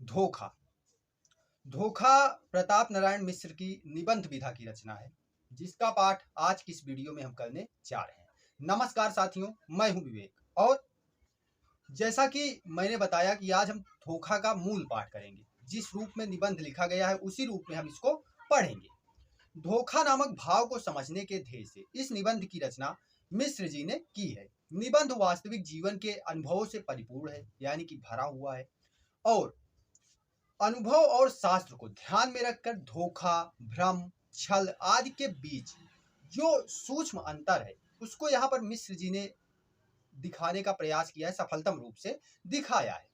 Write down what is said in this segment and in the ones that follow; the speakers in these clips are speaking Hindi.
धोखा। धोखा प्रताप नारायण मिश्र की निबंध विधा की रचना है, जिसका पाठ आज की इस वीडियो में हम करने जा रहे हैं। नमस्कार साथियों, मैं हूं विवेक और जैसा कि मैंने बताया कि आज हम धोखा का मूल पाठ करेंगे। जिस रूप में निबंध लिखा गया है उसी रूप में हम इसको पढ़ेंगे। धोखा नामक भाव को समझने के ध्येय से इस निबंध की रचना मिश्र जी ने की है। निबंध वास्तविक जीवन के अनुभवों से परिपूर्ण है, यानी कि भरा हुआ है, और अनुभव और शास्त्र को ध्यान में रखकर धोखा, भ्रम, छल आदि के बीच जो सूक्ष्म अंतर है उसको यहाँ पर मिश्र जी ने दिखाने का प्रयास किया है, सफलतम रूप से दिखाया है।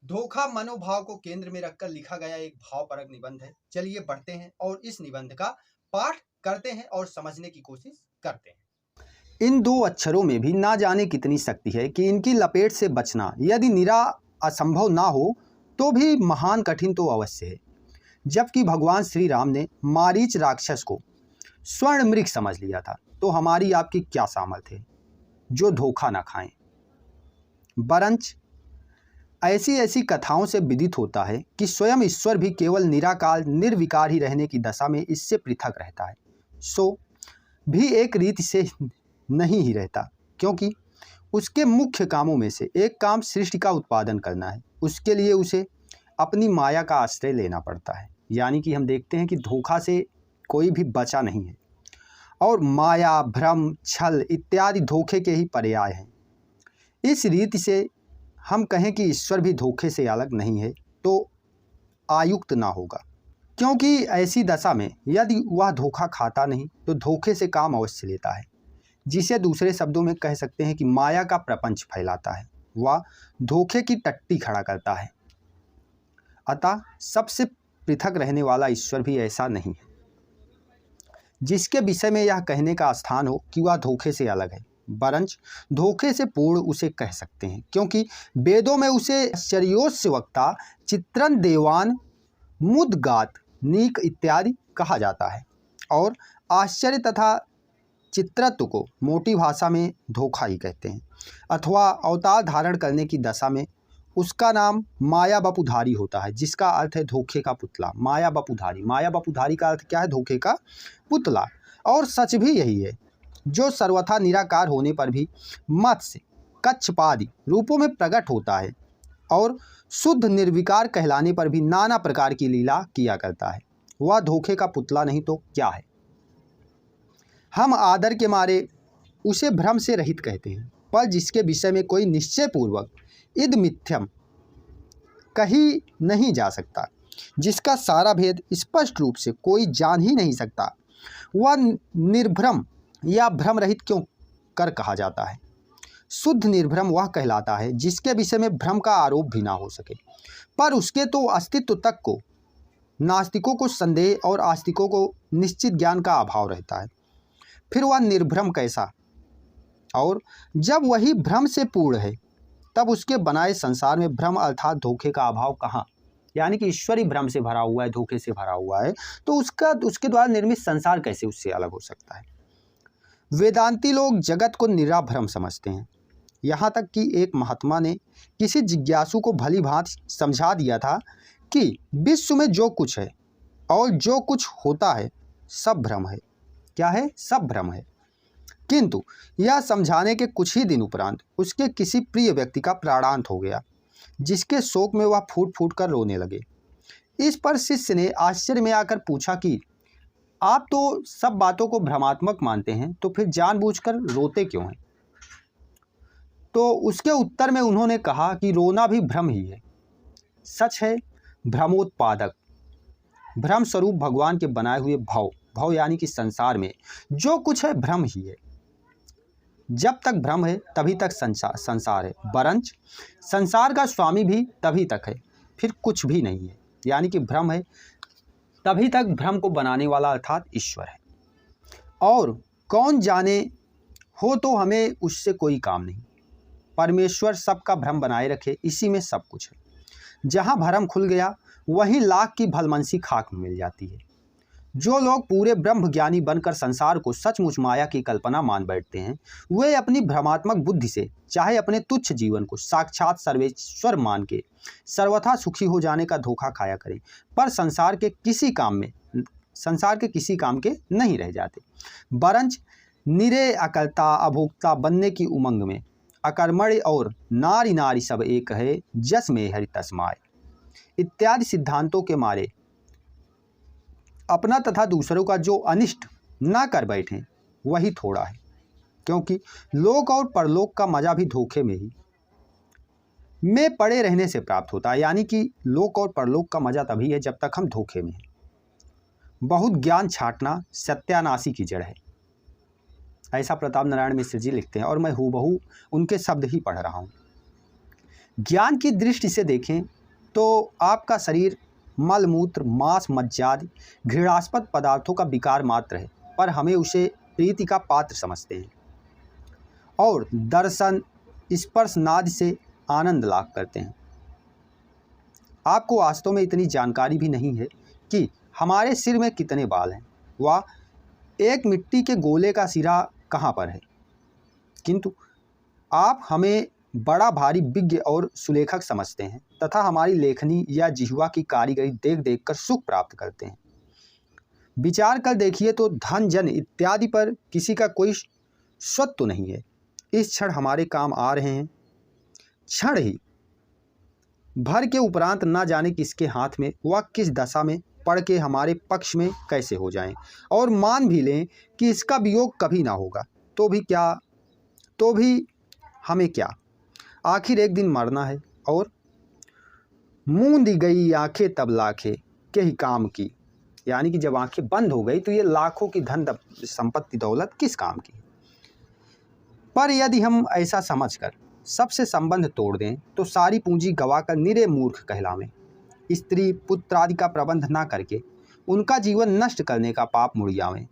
धोखा मनोभाव को केंद्र में रखकर लिखा गया एक भावपरक निबंध है। चलिए बढ़ते हैं और इस निबंध का पाठ करते हैं और समझने की कोशिश करते हैं। इन दो अक्षरों में भी ना जाने कितनी शक्ति है कि इनकी लपेट से बचना यदि निरा असंभव ना हो तो भी महान कठिन तो अवश्य है। जबकि भगवान श्री राम ने मारीच राक्षस को स्वर्ण मृग समझ लिया था, तो हमारी आपकी क्या सामर्थ्य है जो धोखा ना खाएं। बरंच ऐसी ऐसी कथाओं से विदित होता है कि स्वयं ईश्वर भी केवल निराकार निर्विकार ही रहने की दशा में इससे पृथक रहता है। सो भी एक रीति से नहीं ही रहता, क्योंकि उसके मुख्य कामों में से एक काम सृष्टि का उत्पादन करना है। उसके लिए उसे अपनी माया का आश्रय लेना पड़ता है। यानी कि हम देखते हैं कि धोखा से कोई भी बचा नहीं है, और माया, भ्रम, छल इत्यादि धोखे के ही पर्याय हैं। इस रीति से हम कहें कि ईश्वर भी धोखे से अलग नहीं है तो आयुक्त ना होगा, क्योंकि ऐसी दशा में यदि वह धोखा खाता नहीं तो धोखे से काम अवश्य लेता है, जिसे दूसरे शब्दों में कह सकते हैं कि माया का प्रपंच फैलाता है, वह धोखे की टट्टी खड़ा करता है। अतः सबसे पृथक रहने वाला ईश्वर भी ऐसा नहीं है जिसके विषय में यह कहने का स्थान हो कि वह धोखे से अलग है, बरंच धोखे से पूर्ण उसे कह सकते हैं, क्योंकि वेदों में उसे आश्चर्योस्य वक्ता, चित्रन देवान, मुदगात, नीक इत्यादि कहा जाता है। और आश्चर्य तथा चित्रत्व को मोटी भाषा में धोखा ही कहते हैं, अथवा अवतार धारण करने की दशा में उसका नाम माया बपुधारी होता है, जिसका अर्थ है धोखे का पुतला। माया बपुधारी, माया बपुधारी का अर्थ क्या है? धोखे का पुतला। और सच भी यही है, जो सर्वथा निराकार होने पर भी मत्स्य, कच्छपादि रूपों में प्रकट होता है और शुद्ध निर्विकार कहलाने पर भी नाना प्रकार की लीला किया करता है, वह धोखे का पुतला नहीं तो क्या है। हम आदर के मारे उसे भ्रम से रहित कहते हैं, पर जिसके विषय में कोई निश्चय पूर्वक इद मिथ्यम कही नहीं जा सकता, जिसका सारा भेद स्पष्ट रूप से कोई जान ही नहीं सकता, वह निर्भ्रम या भ्रम रहित क्यों कर कहा जाता है। शुद्ध निर्भ्रम वह कहलाता है जिसके विषय में भ्रम का आरोप भी ना हो सके, पर उसके तो अस्तित्व तक को नास्तिकों को संदेह और आस्तिकों को निश्चित ज्ञान का अभाव रहता है। फिर वह निर्भ्रम कैसा? और जब वही भ्रम से पूर्ण है तब उसके बनाए संसार में भ्रम अर्थात धोखे का अभाव कहाँ? यानी कि ईश्वर ही भ्रम से भरा हुआ है, धोखे से भरा हुआ है, तो उसके द्वारा निर्मित संसार कैसे उससे अलग हो सकता है। वेदांती लोग जगत को निराभ्रम समझते हैं, यहाँ तक कि एक महात्मा ने किसी जिज्ञासु को भली भांति समझा दिया था कि विश्व में जो कुछ है और जो कुछ होता है सब भ्रम है। क्या है? सब भ्रम है। किंतु यह समझाने के कुछ ही दिन उपरांत उसके किसी प्रिय व्यक्ति का प्राणांत हो गया, जिसके शोक में वह फूट फूट कर रोने लगे। इस पर शिष्य ने आश्चर्य में आकर पूछा कि आप तो सब बातों को भ्रमात्मक मानते हैं, तो फिर जानबूझकर रोते क्यों हैं? तो उसके उत्तर में उन्होंने कहा कि रोना भी भ्रम ही है। सच है भ्रमोत्पादक, भ्रम स्वरूप भगवान के बनाए हुए भव यानी कि संसार में जो कुछ है भ्रम ही है। जब तक भ्रम है तभी तक संसार है, बरंच संसार का स्वामी भी तभी तक है, फिर कुछ भी नहीं है। यानी कि भ्रम है तभी तक भ्रम को बनाने वाला अर्थात ईश्वर है, और कौन जाने हो तो हमें उससे कोई काम नहीं। परमेश्वर सबका भ्रम बनाए रखे, इसी में सब कुछ है। जहाँ भरम खुल गया वहीं लाख की भलमनसी खाक में मिल जाती है। जो लोग पूरे ब्रह्मज्ञानी बनकर संसार को सचमुच माया की कल्पना मान बैठते हैं, वे अपनी भ्रमात्मक बुद्धि से चाहे अपने तुच्छ जीवन को साक्षात सर्वेश्वर मान के सर्वथा सुखी हो जाने का धोखा खाया करें, पर संसार के किसी काम के नहीं रह जाते। बरंच निरे अकलता अभोक्ता बनने की उमंग में अकर्मण्य और नारी नारी सब एक है, जस में हरि तस्माय इत्यादि सिद्धांतों के मारे अपना तथा दूसरों का जो अनिष्ट ना कर बैठें वही थोड़ा है, क्योंकि लोक और परलोक का मजा भी धोखे में पड़े रहने से प्राप्त होता है। यानी कि लोक और परलोक का मजा तभी है जब तक हम धोखे में हैं। बहुत ज्ञान छाटना सत्यानाशी की जड़ है, ऐसा प्रताप नारायण मिश्र जी लिखते हैं और मैं हूबहू उनके शब्द ही पढ़ रहा हूँ। ज्ञान की दृष्टि से देखें तो आपका शरीर मल मूत्र मांस मज्जादि घृणास्पद पदार्थों का विकार मात्र है, पर हमें उसे प्रीति का पात्र समझते हैं और दर्शन स्पर्श नाद से आनंद लाभ करते हैं। आपको वास्तव में इतनी जानकारी भी नहीं है कि हमारे सिर में कितने बाल हैं, व एक मिट्टी के गोले का सिरा कहाँ पर है, किंतु आप हमें बड़ा भारी विज्ञ और सुलेखक समझते हैं तथा हमारी लेखनी या जिह्वा की कारीगरी देख देख कर सुख प्राप्त करते हैं। विचार कर देखिए तो धन जन इत्यादि पर किसी का कोई स्वत्व तो नहीं है। इस क्षण हमारे काम आ रहे हैं, क्षण ही भर के उपरांत ना जाने किसके हाथ में व किस दशा में पड़ के हमारे पक्ष में कैसे हो जाएं, और मान भी लें कि इसका वियोग कभी ना होगा तो भी हमें क्या, आखिर एक दिन मरना है और मूंदी गई आंखें तब लाखे के ही काम की। यानी कि जब आंखें बंद हो गई तो ये लाखों की धन संपत्ति दौलत किस काम की। पर यदि हम ऐसा समझकर सबसे संबंध तोड़ दें तो सारी पूंजी गवाकर निरे मूर्ख कहलावें। स्त्री पुत्र आदि का प्रबंध ना करके उनका जीवन नष्ट करने का पाप मुड़ियावें।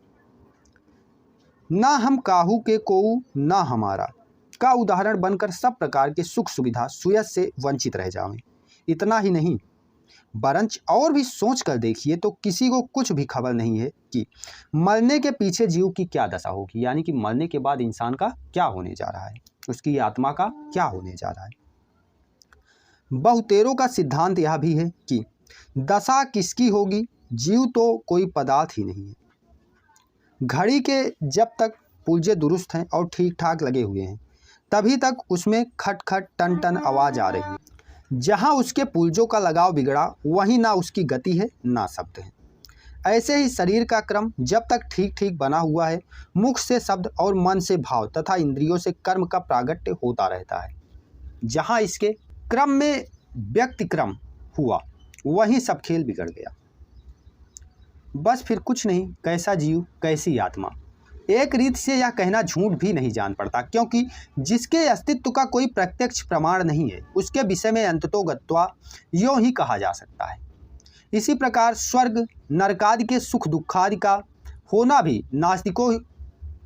ना हम काहू के कोऊ ना हमारा का उदाहरण बनकर सब प्रकार के सुख सुविधा सुयस से वंचित रह जावें। इतना ही नहीं, बरंच और भी सोच कर देखिए तो किसी को कुछ भी खबर नहीं है कि मरने के पीछे जीव की क्या दशा होगी। यानी कि मरने के बाद इंसान का क्या होने जा रहा है, उसकी आत्मा का क्या होने जा रहा है। बहुतेरों का सिद्धांत यह भी है कि दशा किसकी होगी, जीव तो कोई पदार्थ ही नहीं है। घड़ी के जब तक पुर्जे दुरुस्त हैं और ठीक ठाक लगे हुए हैं तभी तक उसमें खट खट टन टन आवाज़ आ रही है। जहाँ उसके पुर्जों का लगाव बिगड़ा वहीं ना उसकी गति है ना शब्द है। ऐसे ही शरीर का क्रम जब तक ठीक ठीक बना हुआ है, मुख से शब्द और मन से भाव तथा इंद्रियों से कर्म का प्रागट्य होता रहता है। जहाँ इसके क्रम में व्यक्तिक्रम हुआ वहीं सब खेल बिगड़ गया। बस फिर कुछ नहीं, कैसा जीव कैसी आत्मा। एक रीत से यह कहना झूठ भी नहीं जान पड़ता, क्योंकि जिसके अस्तित्व का कोई प्रत्यक्ष प्रमाण नहीं है उसके विषय में अंततो गत्वा यों ही कहा जा सकता है। इसी प्रकार स्वर्ग नरकादि के सुख दुखादि का होना भी नास्तिकों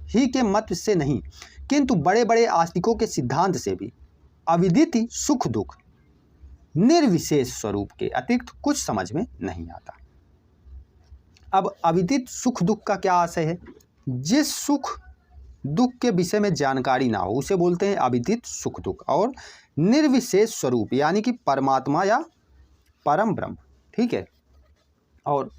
ही के मत से नहीं किंतु बड़े बड़े आस्तिकों के सिद्धांत से भी अविदित सुख दुख निर्विशेष स्वरूप के अतिरिक्त कुछ समझ में नहीं आता। अब अविदित सुख दुख का क्या आशय है। जिस सुख दुख के विषय में जानकारी ना हो उसे बोलते हैं अविदित सुख दुख, और निर्विशेष स्वरूप यानी कि परमात्मा या परम ब्रह्म। ठीक है। और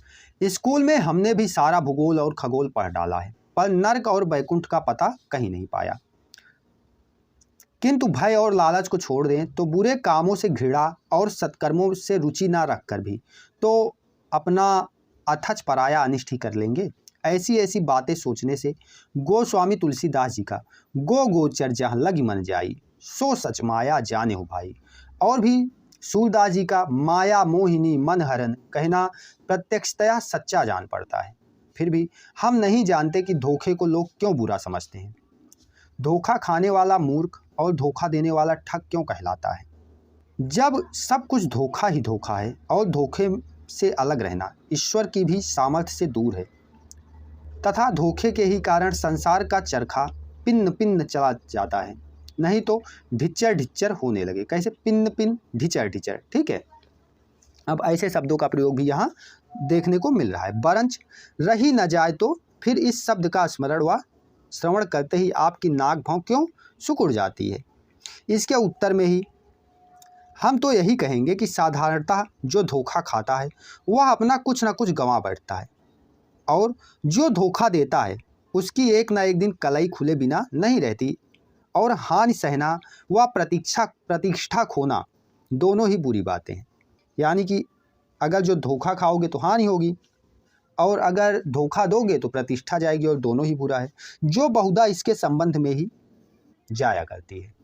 स्कूल में हमने भी सारा भूगोल और खगोल पढ़ डाला है, पर नर्क और बैकुंठ का पता कहीं नहीं पाया। किंतु भय और लालच को छोड़ दें तो बुरे कामों से घृणा और सत्कर्मों से रुचि ना रखकर भी तो अपना अथच पराया अनिष्ट ही कर लेंगे। ऐसी ऐसी बातें सोचने से गोस्वामी तुलसीदास जी का गो गोचर जहाँ लगी मन जाई सो सच माया जाने हो भाई, और भी सूरदास जी का माया मोहिनी मन हरन कहना प्रत्यक्षतया सच्चा जान पड़ता है। फिर भी हम नहीं जानते कि धोखे को लोग क्यों बुरा समझते हैं। धोखा खाने वाला मूर्ख और धोखा देने वाला ठग क्यों कहलाता है। जब सब कुछ धोखा ही धोखा है और धोखे से अलग रहना ईश्वर की भी सामर्थ्य से दूर है, तथा धोखे के ही कारण संसार का चरखा पिन्न पिन्न चला जाता है, नहीं तो ढिच्चर ढिच्चर होने लगे। कैसे, पिन्न पिन्न ढिचर ढिचर। ठीक है। अब ऐसे शब्दों का प्रयोग भी यहाँ देखने को मिल रहा है। बरंच रही न जाए तो फिर इस शब्द का स्मरण व श्रवण करते ही आपकी नाक भौं क्यों सिकुड़ जाती है। इसके उत्तर में ही हम तो यही कहेंगे कि साधारणतः जो धोखा खाता है वह अपना कुछ न कुछ गंवा बैठता है, और जो धोखा देता है उसकी एक न एक दिन कलाई खुले बिना नहीं रहती, और हानि सहना व प्रतिष्ठा खोना दोनों ही बुरी बातें हैं। यानी कि अगर जो धोखा खाओगे तो हानि होगी, और अगर धोखा दोगे तो प्रतिष्ठा जाएगी, और दोनों ही बुरा है, जो बहुधा इसके संबंध में ही जाया करती है।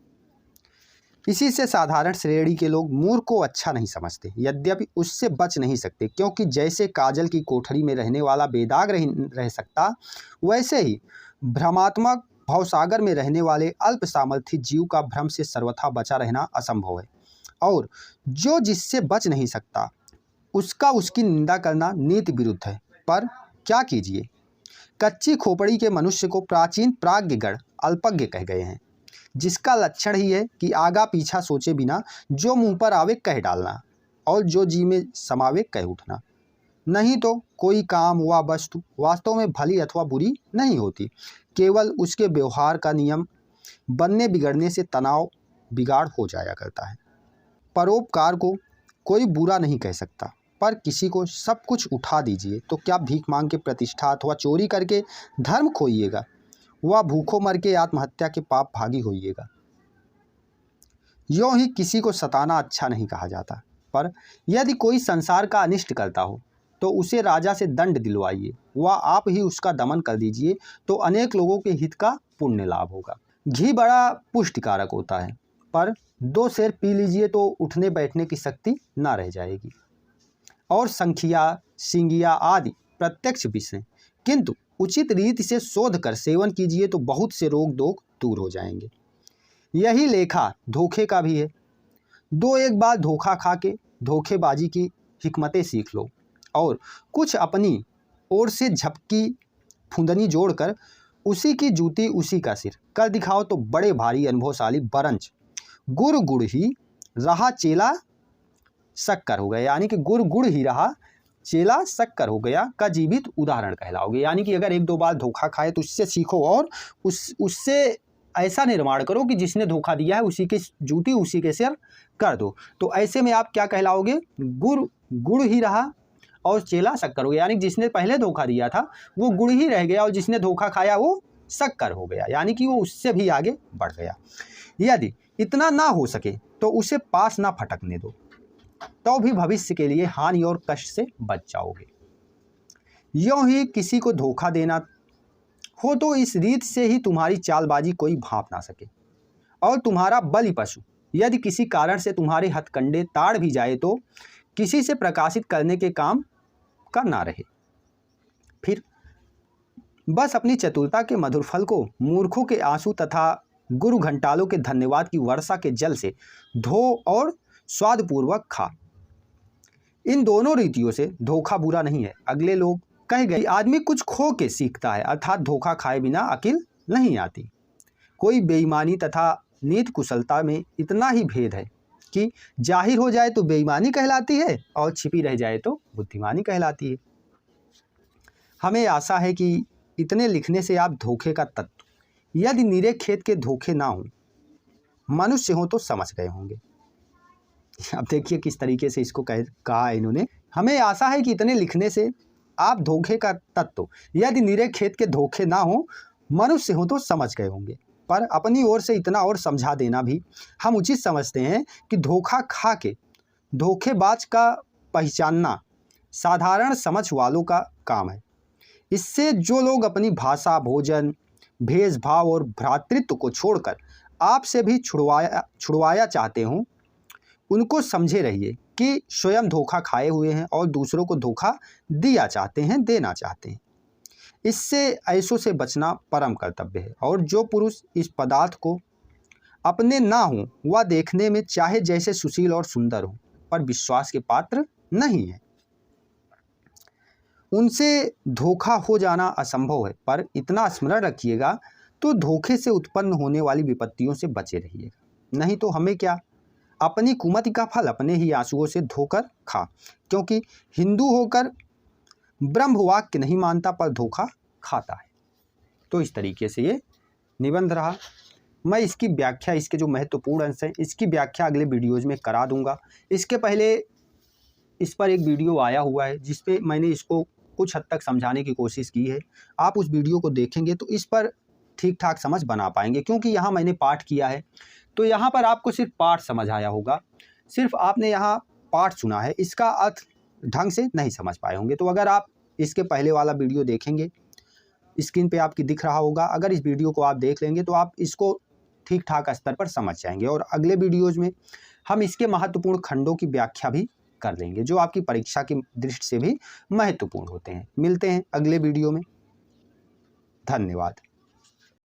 इसी से साधारण श्रेणी के लोग मूर्ख को अच्छा नहीं समझते, यद्यपि उससे बच नहीं सकते, क्योंकि जैसे काजल की कोठरी में रहने वाला बेदाग रह सकता, वैसे ही भ्रमात्मक भवसागर में रहने वाले अल्प सामर्थ्य जीव का भ्रम से सर्वथा बचा रहना असंभव है। और जो जिससे बच नहीं सकता उसका उसकी निंदा करना नीति विरुद्ध है। पर क्या कीजिए, कच्ची खोपड़ी के मनुष्य को प्राचीन प्राज्ञगण अल्पज्ञ कह गए हैं, जिसका लक्षण ही है कि आगा पीछा सोचे बिना जो मुंह पर आवे कह डालना, और जो जी में समावे कह उठना। नहीं तो कोई काम व वस्तु वास्तव में भली अथवा बुरी नहीं होती, केवल उसके व्यवहार का नियम बनने बिगड़ने से तनाव बिगाड़ हो जाया करता है। परोपकार को कोई बुरा नहीं कह सकता, पर किसी को सब कुछ उठा दीजिए तो क्या भीख मांग के प्रतिष्ठा अथवा चोरी करके धर्म खोइएगा, वह भूखों मर के आत्महत्या के पाप भागी होइएगा। यों ही किसी को सताना अच्छा नहीं कहा जाता, पर यदि कोई संसार का अनिष्ट करता हो तो उसे राजा से दंड दिलवाइए, वह आप ही उसका दमन कर दीजिए, तो अनेक लोगों के हित का पुण्य लाभ होगा। घी बड़ा पुष्टिकारक होता है, पर 2 सेर पी लीजिए तो उठने बैठने की शक्ति ना रह जाएगी। और संखिया, सिंगिया आदि प्रत्यक्ष विष हैं, किंतु उचित रीति से शोध कर सेवन कीजिए तो बहुत से रोग दूर हो जाएंगे। यही लेखा धोखे का भी है। 2-1 बार धोखा खा के धोखेबाजी की हिकमतें सीख लो, और कुछ अपनी ओर से झपकी फुंदनी जोड़कर उसी की जूती उसी का सिर कर दिखाओ तो बड़े भारी अनुभवशाली बरंच गुड़ ही रहा चेला शक्कर हो गया, यानी कि गुड़ ही रहा चेला शक्कर हो गया का जीवित उदाहरण कहलाओगे। यानी कि अगर 1-2 बार धोखा खाए तो उससे सीखो, और उससे ऐसा निर्माण करो कि जिसने धोखा दिया है उसी की जूती उसी के सिर कर दो। तो ऐसे में आप क्या कहलाओगे, गुड़ ही रहा और चेला शक्कर हो गया, यानी जिसने पहले धोखा दिया था वो गुड़ ही रह गया, और जिसने धोखा खाया वो शक्कर हो गया, यानी कि वो उससे भी आगे बढ़ गया। यदि इतना ना हो सके तो उसे पास ना फटकने दो, तो भी भविष्य के लिए हानि और कष्ट से बच जाओगे। यों ही किसी को धोखा देना हो तो इस रीत से ही तुम्हारी चालबाजी कोई भांप ना सके, और तुम्हारा बलि पशु यदि किसी कारण से तुम्हारे हथकंडे ताड़ भी जाए तो किसी से प्रकाशित करने के काम का ना रहे। फिर बस अपनी चतुरता के मधुर फल को मूर्खों के आंसू तथा गुरु घंटालों के धन्यवाद की वर्षा के जल से धो और स्वादपूर्वक खा। इन दोनों रीतियों से धोखा बुरा नहीं है। अगले लोग कह गए, आदमी कुछ खो के सीखता है, अर्थात धोखा खाए बिना अकिल नहीं आती। कोई बेईमानी तथा नीत कुशलता में इतना ही भेद है कि जाहिर हो जाए तो बेईमानी कहलाती है, और छिपी रह जाए तो बुद्धिमानी कहलाती है। हमें आशा है कि इतने लिखने से आप धोखे का तत्व, यदि निरे खेत के धोखे ना हो, मनुष्य हो तो समझ गए होंगे। अब देखिए किस तरीके से इसको कहा इन्होंने। हमें आशा है कि इतने लिखने से आप धोखे का तत्व, यदि निरे खेत के धोखे ना हो, मनुष्य हो तो समझ गए होंगे। पर अपनी ओर से इतना और समझा देना भी हम उचित समझते हैं कि धोखा खा के धोखेबाज का पहचानना साधारण समझ वालों का काम है। इससे जो लोग अपनी भाषा, भोजन, भेषभाव और भ्रातृत्व को छोड़कर आपसे भी छुड़वाया चाहते हों, उनको समझे रहिए कि स्वयं धोखा खाए हुए हैं और दूसरों को धोखा दिया चाहते हैं, देना चाहते हैं। इससे ऐसों से बचना परम कर्तव्य है। और जो पुरुष इस पदार्थ को अपने ना हो, वह देखने में चाहे जैसे सुशील और सुंदर हो, पर विश्वास के पात्र नहीं है। उनसे धोखा हो जाना असंभव है, पर इतना स्मरण रखिएगा तो धोखे से उत्पन्न होने वाली विपत्तियों से बचे रहिएगा। नहीं तो हमें क्या, अपनी कुमति का फल अपने ही आंसुओं से धोकर खा, क्योंकि हिंदू होकर ब्रह्म वाक्य नहीं मानता पर धोखा खाता है। तो इस तरीके से ये निबंध रहा। मैं इसकी व्याख्या, इसके जो महत्वपूर्ण अंश हैं इसकी व्याख्या अगले वीडियोज़ में करा दूंगा। इसके पहले इस पर एक वीडियो आया हुआ है जिस पे मैंने इसको कुछ हद तक समझाने की कोशिश की है। आप उस वीडियो को देखेंगे तो इस पर ठीक ठाक समझ बना पाएंगे, क्योंकि यहाँ मैंने पाठ किया है तो यहाँ पर आपको सिर्फ पाठ समझ आया होगा, सिर्फ आपने यहाँ पाठ सुना है, इसका अर्थ ढंग से नहीं समझ पाए होंगे। तो अगर आप इसके पहले वाला वीडियो देखेंगे, स्क्रीन पे आपकी दिख रहा होगा, अगर इस वीडियो को आप देख लेंगे तो आप इसको ठीक ठाक स्तर पर समझ जाएंगे। और अगले वीडियोज़ में हम इसके महत्वपूर्ण खंडों की व्याख्या भी कर लेंगे जो आपकी परीक्षा की दृष्टि से भी महत्वपूर्ण होते हैं। मिलते हैं अगले वीडियो में। धन्यवाद।